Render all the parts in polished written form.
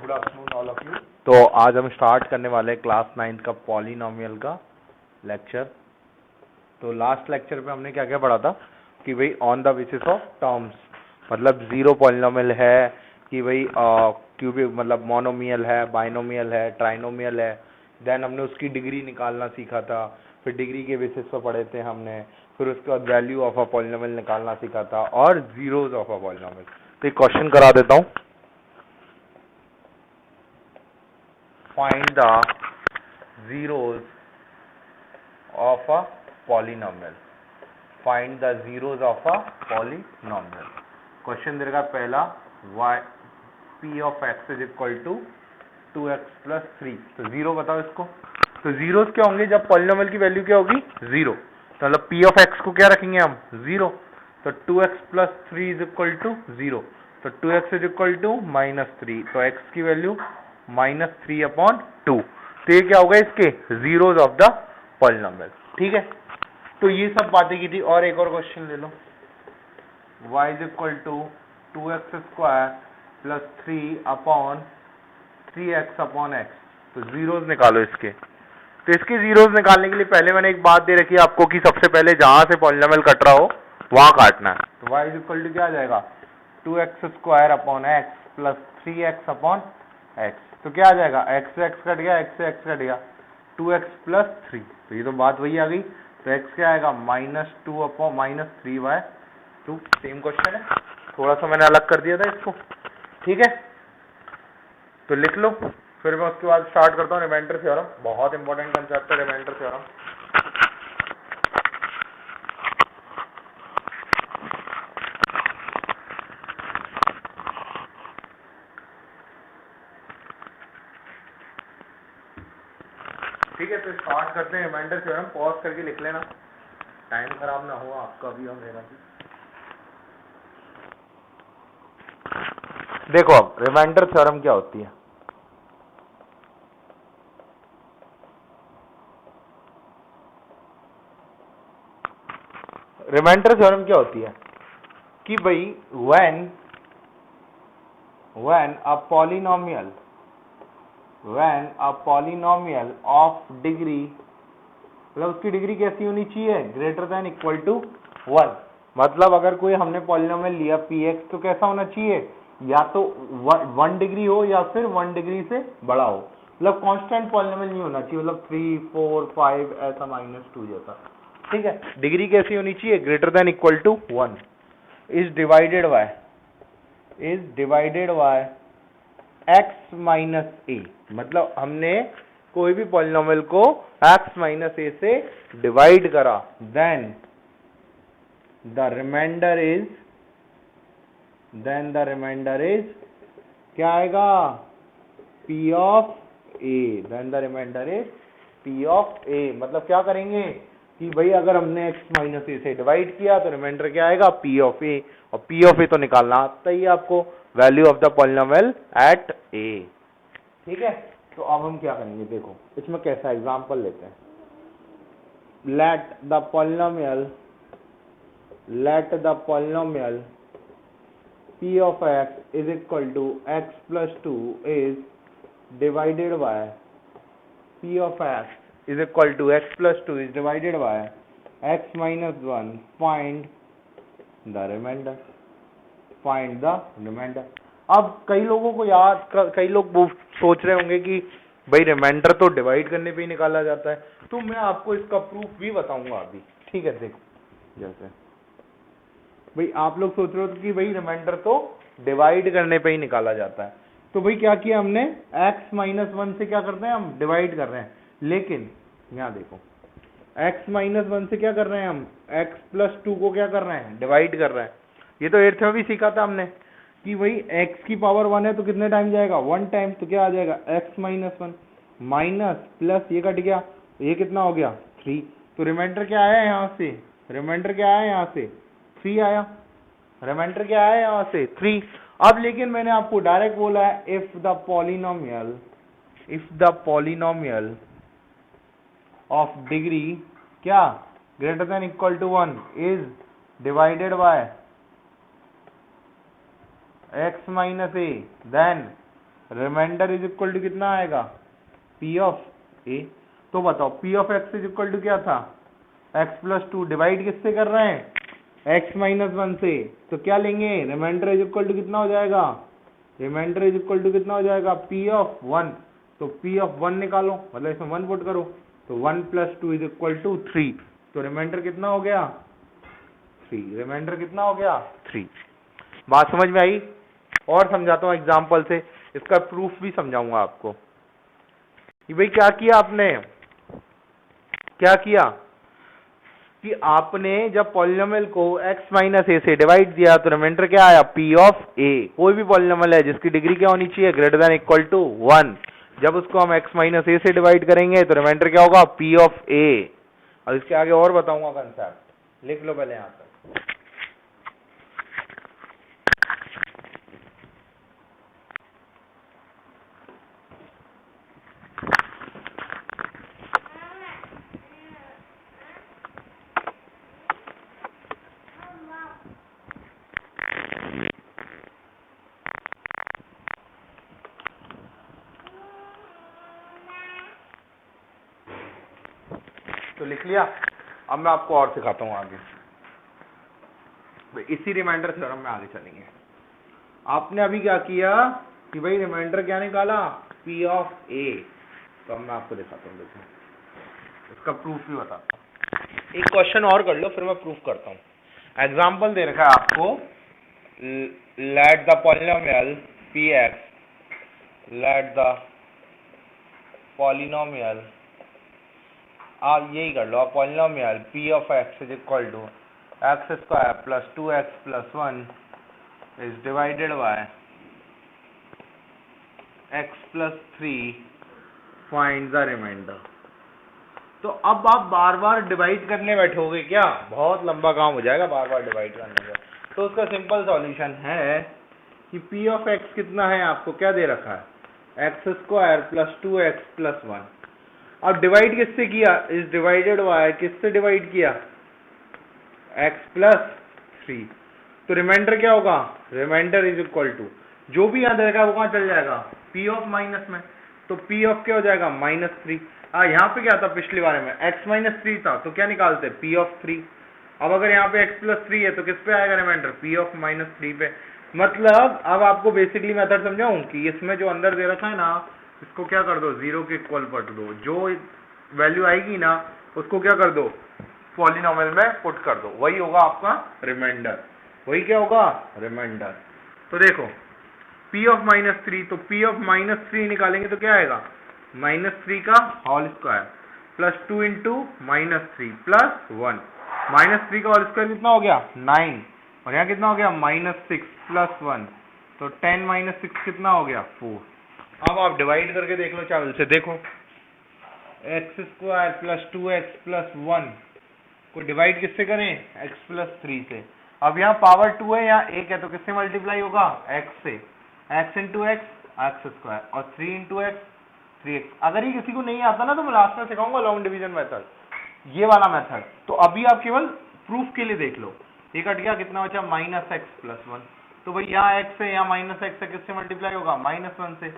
Good afternoon all of you. तो आज हम स्टार्ट करने वाले हैं क्लास 9 का पॉलिनोमियल का लेक्चर। तो लास्ट लेक्चर में हमने क्या क्या पढ़ा था कि भाई on the basis of terms, मतलब जीरो पॉलिनोमियल है कि भाई क्यूबिक मतलब मोनोमियल है, बाइनोमियल है, ट्राइनोमियल है। देन हमने उसकी डिग्री निकालना सीखा था, फिर डिग्री के बेसिस पर पढ़े थे हमने, फिर उसके बाद वैल्यू ऑफ अ पॉलिनोमियल निकालना सीखा था और जीरोज ऑफ अ पॉलिनोमियल। तो एक क्वेश्चन करा देता हूँ, find the zeros of a polynomial, find the zeros of a polynomial। Question देगा पहला y p of x is equal to 2x plus 3। तो जीरो बताओ इसको। तो जीरोस क्या होंगे जब पॉलिनोमियल की वैल्यू क्या होगी जीरो, तो मतलब p of x को क्या रखेंगे हम जीरो। तो 2x plus 3 is equal to zero, तो 2x is equal to -3, तो x की वैल्यू -3/2। तो ये क्या होगा इसके जीरोस ऑफ द पॉलिनोमियल। ठीक है, तो ये सब बातें की थी। और एक और क्वेश्चन ले लो, y is equal to 2x square plus 3/3x/x। तो जीरोस निकालो इसके। तो इसके जीरोस निकालने के लिए पहले मैंने एक बात दे रखी है आपको कि सबसे पहले जहां से पॉलिनोमियल कट रहा हो वहां काटना है। तो y is equal to क्या आ जाएगा 2x² plus 3x/x। तो क्या आ जाएगा x से x कट गया, x से x कट गया, 2x plus 3। तो ये तो बात वही आ गई। तो x क्या आएगा -2/-3/2। सेम क्वेश्चन है, थोड़ा सा मैंने अलग कर दिया था इसको। ठीक है, तो लिख लो, फिर मैं उसके बाद स्टार्ट करता हूँ रिमाइंडर थ्योरम। बहुत इंपॉर्टेंट कंसेप्ट है रिमाइंडर थ्योरम। ठीक है, तो स्टार्ट करते हैं रिमाइंडर थ्योरम। पॉज करके लिख लेना, टाइम खराब ना हो आपका भी और मेरा भी। देखो अब रिमाइंडर थ्योरम क्या होती है। रिमाइंडर थ्योरम क्या होती है कि भाई when a polynomial of degree, मतलब उसकी डिग्री कैसी होनी चाहिए ग्रेटर देन इक्वल टू 1। मतलब अगर कोई हमने पॉलिनोमियल लिया px तो कैसा होना चाहिए, या तो 1 डिग्री हो या फिर 1 डिग्री से बड़ा हो। मतलब कांस्टेंट पॉलिनोमियल नहीं होना चाहिए, मतलब 3 4 5 ऐसा -2 जैसा। ठीक है, डिग्री कैसी होनी चाहिए greater than equal to 1। Is divided by x minus a. मतलब हमने कोई भी पॉलिनोमियल को x माइनस ए से डिवाइड करा, देन द रिमाइंडर इज क्या आएगा p of a। Then the remainder is p of a। मतलब क्या करेंगे कि भाई अगर हमने x माइनस ए से डिवाइड किया तो रिमाइंडर क्या आएगा p ऑफ a, और p ऑफ a तो निकालना आता ही है आपको, value of the polynomial at a। ठीक है, तो अब हम क्या करेंगे देखो इसमें कैसा एग्जांपल लेते हैं। Late the polynomial p of x is equal to x plus 2 is divided by p of x is equal to x plus 2 is divided by x minus 1। find the remainder। अब कई लोगों को याद, कई लोग सोच रहे होंगे कि भाई रिमाइंडर तो डिवाइड करने पे ही निकाला जाता है, तो मैं आपको इसका प्रूफ भी बताऊंगा अभी। ठीक है, देखो जैसे भाई आप लोग सोच रहे हो कि भाई रिमाइंडर तो डिवाइड करने पे ही निकाला जाता है, तो भाई क्या किया हमने x माइनस 1 से क्या करते हैं हम डिवाइड कर रहे हैं। लेकिन यहाँ देखो x माइनस 1 से क्या कर रहे हैं हम x प्लस 2 को क्या कर रहे हैं डिवाइड कर रहे हैं। ये तो 8th में भी सीखा था हमने कि भाई x की पावर 1 है तो कितने टाइम जाएगा 1 टाइम। तो क्या आ जाएगा x माइनस 1 माइनस प्लस ये कट गया, ये कितना हो गया 3। तो रिमाइंडर क्या आया यहाँ से, 3 आया। रिमाइंडर क्या आया यहाँ से 3। अब लेकिन मैंने आपको डायरेक्ट बोला है if the polynomial of degree क्या greater than equal to 1 is divided by x minus a, then remainder is equal to कितना आएगा, पी ऑफ ए। तो बताओ p of x is equal to क्या था, एक्स प्लस टू, डिवाइड किससे कर रहे हैं, एक्स माइनस वन से, तो क्या लेंगे, रिमाइंडर इज इक्वल टू कितना हो जाएगा, रिमाइंडर इज इक्वल टू कितना हो जाएगा, पी ऑफ वन। तो पी ऑफ वन निकालो, मतलब इसमें वन पुट करो, तो one plus two is equal to three. तो रिमाइंडर कितना हो गया, थ्री। रिमाइंडर कितना हो गया, थ्री। बात समझ में आई? और समझाता हूँ एग्जाम्पल से, इसका प्रूफ भी समझाऊंगा आपको कि भाई क्या किया आपने, क्या किया कि आपने जब पॉलिनोमियल को x माइनस ए से डिवाइड दिया तो रिमाइंडर क्या आया, p ऑफ a। कोई भी पॉलिनोमियल है जिसकी डिग्री क्या होनी चाहिए, ग्रेटर देन इक्वल टू 1। जब उसको हम x माइनस ए से डिवाइड करेंगे तो रिमाइंडर क्या होगा, p ऑफ a। और इसके आगे और बताऊंगा कंसेप्ट, लिख लो पहले यहाँ पर। तो लिख लिया। अब मैं आपको और सिखाता हूँ आगे, इसी रिमाइंडर थ्योरम में आगे चलेंगे। आपने अभी क्या किया कि भाई रिमाइंडर क्या निकाला, p ऑफ a। तो अब मैं आपको दिखाता हूँ, देखो इसका प्रूफ भी बताता हूँ। एक क्वेश्चन और कर लो फिर मैं प्रूफ करता हूँ। एग्जाम्पल दे रखा है आपको, let the polynomial px, let the polynomial, आप यही कर लो, आप polynomial p of x is equal to x square plus 2x plus 1 is divided by x plus 3, find the remainder. तो अब आप बार बार डिवाइड करने बैठोगे क्या, बहुत लंबा काम हो जाएगा बार बार डिवाइड करने का। तो उसका सिंपल सॉल्यूशन है कि p ऑफ x कितना है, आपको क्या दे रखा है, x square plus 2x plus 1। अब डिवाइड किससे किया, इज डिवाइडेड बाय, किससे डिवाइड किया, x प्लस 3। तो रिमाइंडर क्या होगा, रिमाइंडर इज इक्वल टू, जो भी यहाँ देगा वो कहाँ चल जाएगा, p ऑफ माइनस में। तो p ऑफ क्या हो जाएगा, -3। यहाँ पे क्या था पिछली बारे में, x माइनस 3 था, तो क्या निकालते, p ऑफ 3। अब अगर यहाँ पे x प्लस 3 है तो किस पे आएगा रिमाइंडर, p ऑफ -3 पे। मतलब अब आपको बेसिकली मेथड समझाऊं कि इसमें जो अंदर दे रखा है ना, इसको क्या कर दो, 0 के इक्वल पट दो, जो वैल्यू आएगी ना उसको क्या कर दो, पॉलिनोमियल में पुट कर दो, वही होगा आपका रिमाइंडर। वही क्या होगा, रिमाइंडर। तो देखो p ऑफ -3, तो p ऑफ -3 निकालेंगे तो क्या आएगा, -3 का whole square plus 2 into -3 plus 1। -3 का होल स्क्वायर कितना हो गया, 9, और यहाँ कितना हो गया, -6 प्लस 1, तो 10 - 6 कितना हो गया, 4। अब आप डिवाइड करके देख लो चावल से, देखो x square plus 2x plus 1 को डिवाइड किससे करें, x प्लस 3 से। अब यहाँ पावर 2 है, यहाँ 1 है, तो किससे मल्टीप्लाई होगा, x से, x इंटू एक्स स्क्वायर, और 3 इंटू एक्स 3x। अगर ये किसी को नहीं आता ना तो मैं लास्ट में सिखाऊंगा लॉन्ग डिवीजन मेथड, ये वाला मेथड। तो अभी आप केवल प्रूफ के लिए देख लो, ये कट गया, कितना बचा, -x प्लस 1। तो भाई यहाँ x है, यहाँ -x है, किससे मल्टीप्लाई होगा, -1 से,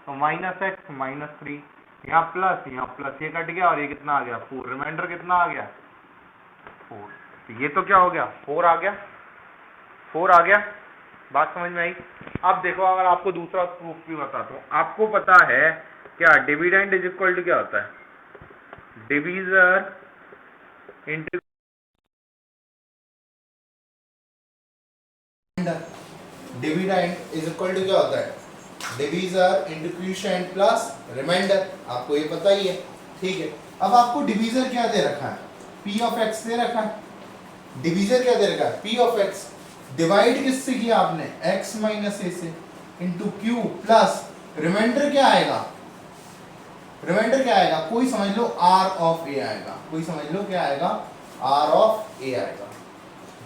तो -x -3, यहाँ प्लस, ये कट गया, और ये कितना आ गया, 4। रिमाइंडर कितना आ गया, 4। तो ये तो क्या हो गया, 4 आ गया, 4 आ गया। बात समझ में आई? अब देखो, अगर आपको दूसरा प्रूफ भी बताता हूँ, आपको पता है क्या, डिविडेंड इज इक्वल टू क्या होता है, divisor into, dividend is equal to क्या होता है, divisor into quotient plus remainder. आपको ये पता ही है, ठीक है। अब आपको डिवीजर क्या दे रखा है, p ऑफ x दे रखा है, डिवीजर क्या दे रखा है, p ऑफ x। डिवाइड किससे किया आपने, x माइनस a से, इंटू q प्लस रिमाइंडर क्या आएगा, रिमाइंडर क्या आएगा, कोई समझ लो r ऑफ a आएगा, कोई समझ लो क्या आएगा, r ऑफ a आएगा,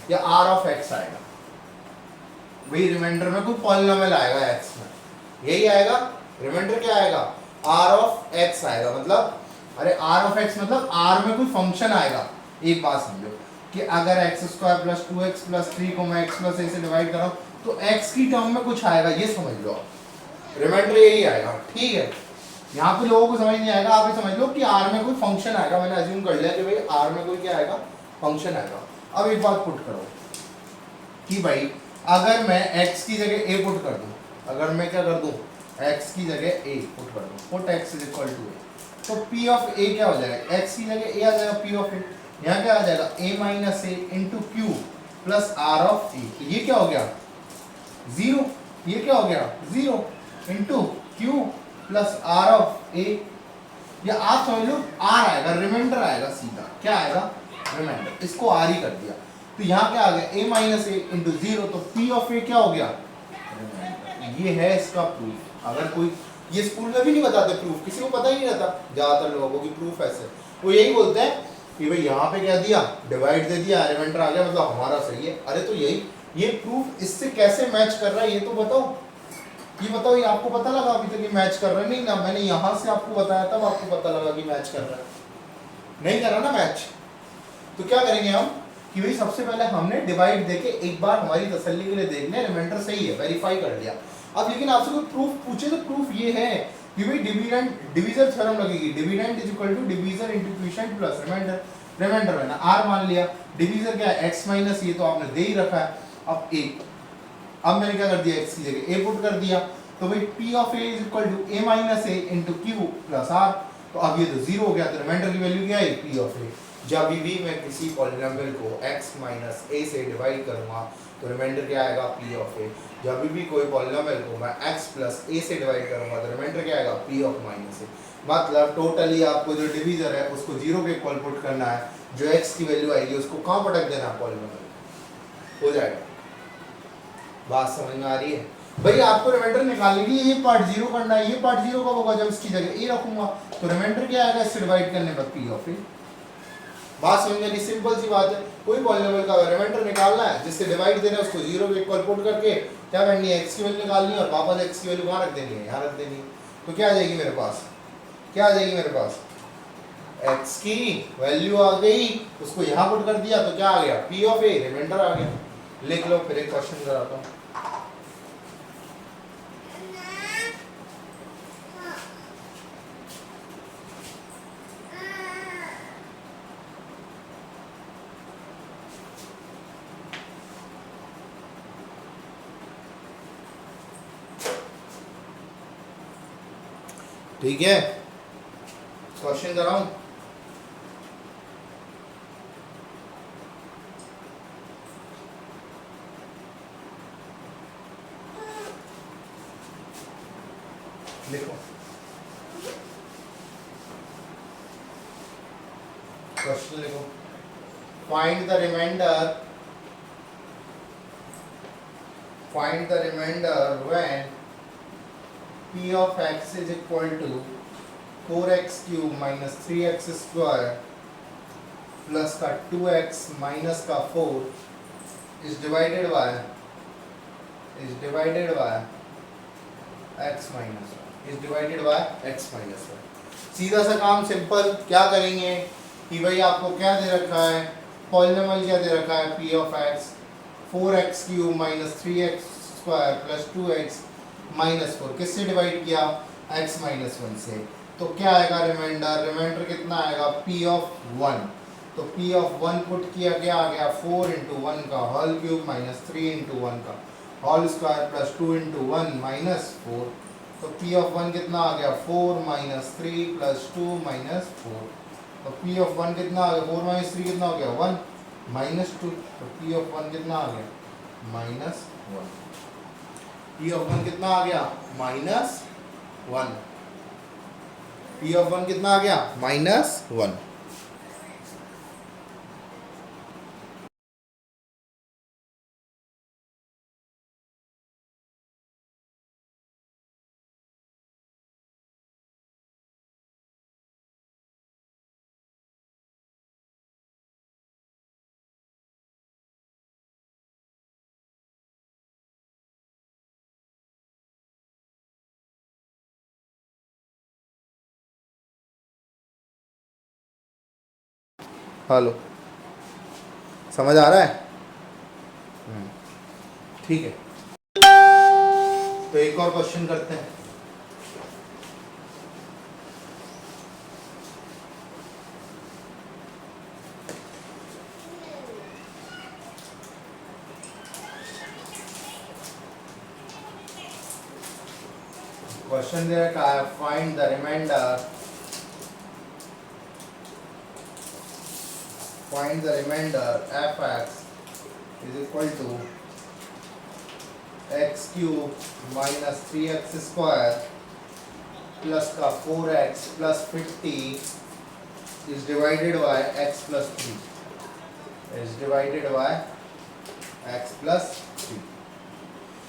या r ऑफ x आएगा। वही रिमाइंडर में कोई पॉलिनोमियल आएगा x में, यही आएगा। रिमाइंडर क्या आएगा, r ऑफ x आएगा। मतलब अरे r ऑफ x मतलब r में कोई फंक्शन आएगा। एक बात समझो कि अगर x square plus 2x plus 3 को मैं x प्लस a से डिवाइड कर रहा हूं तो x की टर्म में कुछ आएगा, ये समझ लो। रिमाइंडर यही आएगा, ठीक है। यहाँ पे लोगों को समझ नहीं आएगा, आप ये समझ लो कि आर में कोई फंक्शन आएगा, मैंने अज्यूम कर लिया कि भाई आर में कोई क्या आएगा, फंक्शन आएगा। अब एक बात पुट करो कि भाई अगर मैं x की जगह a पुट कर दूं, अगर मैं क्या कर दूं, x की जगह a पुट कर दूं, put x is equal to a, तो p ऑफ a क्या हो जाएगा, x की जगह a आ जाएगा p ऑफ a, यहाँ क्या आ जाएगा a minus a into q plus r of a, तो ये क्या हो गया 0, ये क्या हो गया 0 into q plus r of a, या आप समझ लो r आएगा, रिमाइंडर आएगा सीधा, क्या आएगा रिमाइंडर, इसको r ही कर दिया, तो यहाँ क्या आ गया a माइनस ए इंटू 0, तो p ऑफ a क्या हो गया रिमाइंडर। ये है इसका प्रूफ। अगर कोई, ये स्कूल में भी नहीं बताते प्रूफ, किसी को पता ही नहीं रहता ज्यादातर लोगों की प्रूफ ऐसे, वो यही बोलते हैं कि भाई यहाँ पे क्या दिया, डिवाइड दे दिया, रिमाइंडर आ गया, मतलब हमारा सही है। अरे तो यही, ये प्रूफ इससे कैसे मैच कर रहा है ये तो बताओ, ये बताओ, ये आपको पता लगा अभी तक ये मैच कर रहा है? नहीं ना, मैंने यहाँ से आपको बताया तब आपको पता लगा कि मैच कर रहा है, नहीं कर रहा ना मैच। तो क्या करेंगे हम कि भाई सबसे पहले हमने डिवाइड देके एक बार हमारी तसल्ली के लिए देख लिया, रिमाइंडर सही है, वेरीफाई कर लिया। अब लेकिन आपसे कोई प्रूफ पूछे तो प्रूफ ये है कि भाई डिवीजन थ्योरम लगेगी, dividend is equal to division into quotient plus remainder, remainder है ना r मान लिया, डिवीजर क्या है x माइनस, ये तो आपने दे ही रखा है। अब a, अब मैंने क्या कर दिया, x की जगह a पुट कर दिया, तो भाई p of a is equal to a minus a into q plus r, तो अब ये तो 0 हो गया, तो रिमाइंडर की वैल्यू क्या है p ऑफ a। जब भी मैं किसी पॉलिनोमियल को x माइनस a से डिवाइड करूंगा तो रिमाइंडर क्या आएगा p ऑफ a। जब भी कोई पॉलिनोमियल को मैं x प्लस a से डिवाइड करूंगा तो रिमाइंडर क्या आएगा p ऑफ माइनस a। मतलब टोटली आपको जो डिवीजर है उसको 0 के इक्वल पुट करना है, जो x की वैल्यू आएगी उसको कहाँ पटक देना है, पॉलिनोमियल, हो जाएगा। बात समझ में आ रही है? भाई आपको रिमाइंडर निकालने के लिए ये पार्ट 0 करना है, ये पार्ट 0 कब होगा, जब इसकी जगह a रखूंगा, तो रिमाइंडर क्या आएगा इससे डिवाइड करने पर p ऑफ a। बात समझ में, सिंपल सी बात है। कोई पॉलिनोमियल का रिमाइंडर निकालना है, जिससे डिवाइड देना है उसको 0 के इक्वल पुट करके क्या करनी है, x की वैल्यू निकालनी है और वापस x की वैल्यू कहाँ रख देनी है, यहाँ रख देनी है। तो क्या आ जाएगी मेरे पास, क्या आ जाएगी मेरे पास, x की वैल्यू आ गई, उसको यहाँ पुट कर दिया तो क्या आ गया p ऑफ a, रिमाइंडर आ गया। लिख लो, फिर एक क्वेश्चन कराता हूँ। ठीक है, क्वेश्चन कराऊं, लिखो क्वेश्चन लिखो। Find the remainder when p of x is equal to 4x cube minus 3x square plus का 2x minus का 4 is divided by x minus 1 is divided by x minus 1। सीधा सा काम, सिंपल। क्या करेंगे कि भाई आपको क्या दे रखा है, पॉलिनोमियल क्या दे रखा है, p of x 4x cube minus 3x square plus 2x minus 4, किससे डिवाइड किया, x माइनस 1 से, तो क्या आएगा रिमाइंडर कितना आएगा p ऑफ 1, तो p ऑफ 1 पुट किया, क्या आ गया 4 इंटू 1 का होल क्यूब माइनस 3 इंटू 1 का whole square plus 2 into 1 minus 4, तो p ऑफ 1 कितना आ गया 4 माइनस 3 प्लस 2 माइनस 4, तो p ऑफ 1 कितना आ गया, 4 माइनस 3 कितना हो गया 1 माइनस 2, तो p ऑफ 1 कितना आ गया माइनस 1, p ऑफ 1 कितना आ गया माइनस 1, p ऑफ 1 कितना आ गया माइनस 1। हेलो, समझ आ रहा है? ठीक है, तो एक और क्वेश्चन करते हैं। क्वेश्चन दे रखा है find the remainder f(x) is equal to x cube minus 3x square plus का 4x plus 50 is divided by x plus 3 is divided by x plus 3।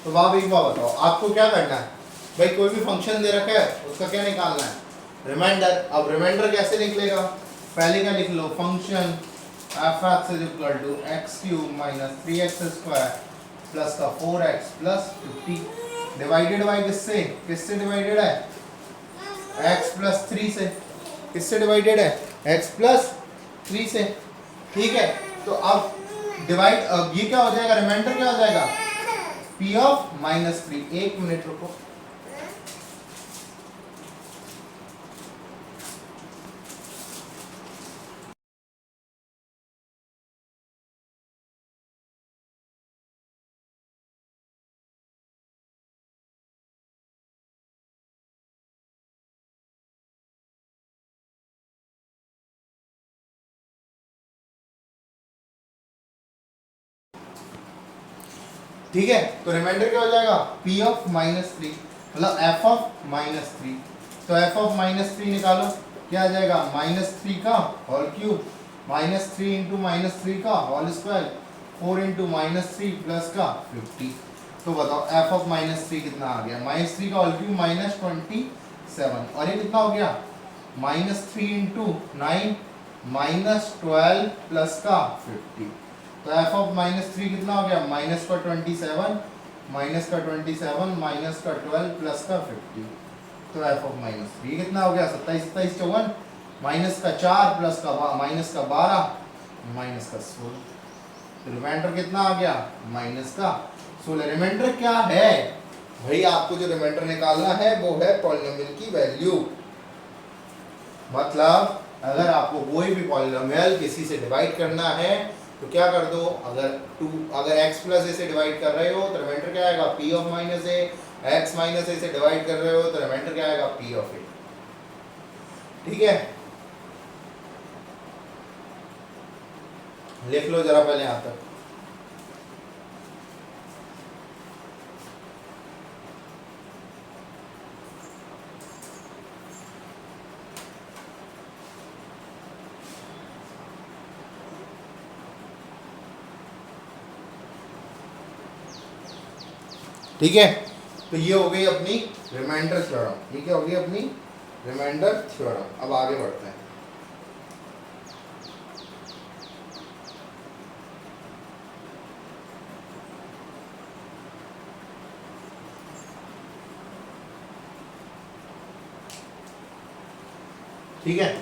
तो आप एक बात बताओ, आपको क्या करना है भाई? कोई भी फंक्शन दे रखा है उसका क्या निकालना है? रिमाइंडर। अब रिमाइंडर कैसे निकलेगा? पहले क्या लिख लो, फंक्शन f(x) is equal to x cube minus 3x square plus का 4x प्लस 50 डिवाइडेड बाय किससे डिवाइडेड है? x प्लस 3 से। किससे डिवाइडेड है? x प्लस 3 से। ठीक है, तो अब डिवाइड, अब ये क्या हो जाएगा? रिमाइंडर क्या हो जाएगा? p of -3। एक मिनट रुको, ठीक है। तो रिमाइंडर क्या हो जाएगा? p ऑफ -3 मतलब f ऑफ -3। तो f ऑफ -3 निकालो, क्या आ जाएगा? -3 का होल क्यूब -3 इंटू -3 का होल स्क्वायर 4 इंटू -3 प्लस का 50। तो बताओ f ऑफ -3 कितना आ गया? -3 का होल क्यूब -27 और ये कितना हो गया? -3 इंटू 9 -12 प्लस का 50। तो f ऑफ -3 कितना हो गया? माइनस का 27 माइनस का 12 प्लस का 50। तो f ऑफ -3 कितना हो गया? 27 27 54 माइनस का 4 प्लस का माइनस का 12 माइनस का 16। तो रिमाइंडर कितना आ गया? माइनस का 16। रिमाइंडर क्या है भाई? आपको जो रिमाइंडर निकालना है वो है पॉलिनोमियल की वैल्यू। मतलब अगर आपको कोई भी पॉलिनोमियल किसी से डिवाइड करना है तो क्या कर दो, अगर x प्लस a से डिवाइड कर रहे हो तो रिमाइंडर क्या आएगा? p of -a। x minus a से डिवाइड कर रहे हो तो रिमाइंडर क्या आएगा? p of a। ठीक है, लिख लो जरा पहले यहां तक। ठीक है, तो ये हो गई अपनी रिमाइंडर थ्योरम। ये क्या हो गई? अपनी रिमाइंडर थ्योरम। अब आगे बढ़ते हैं। ठीक है,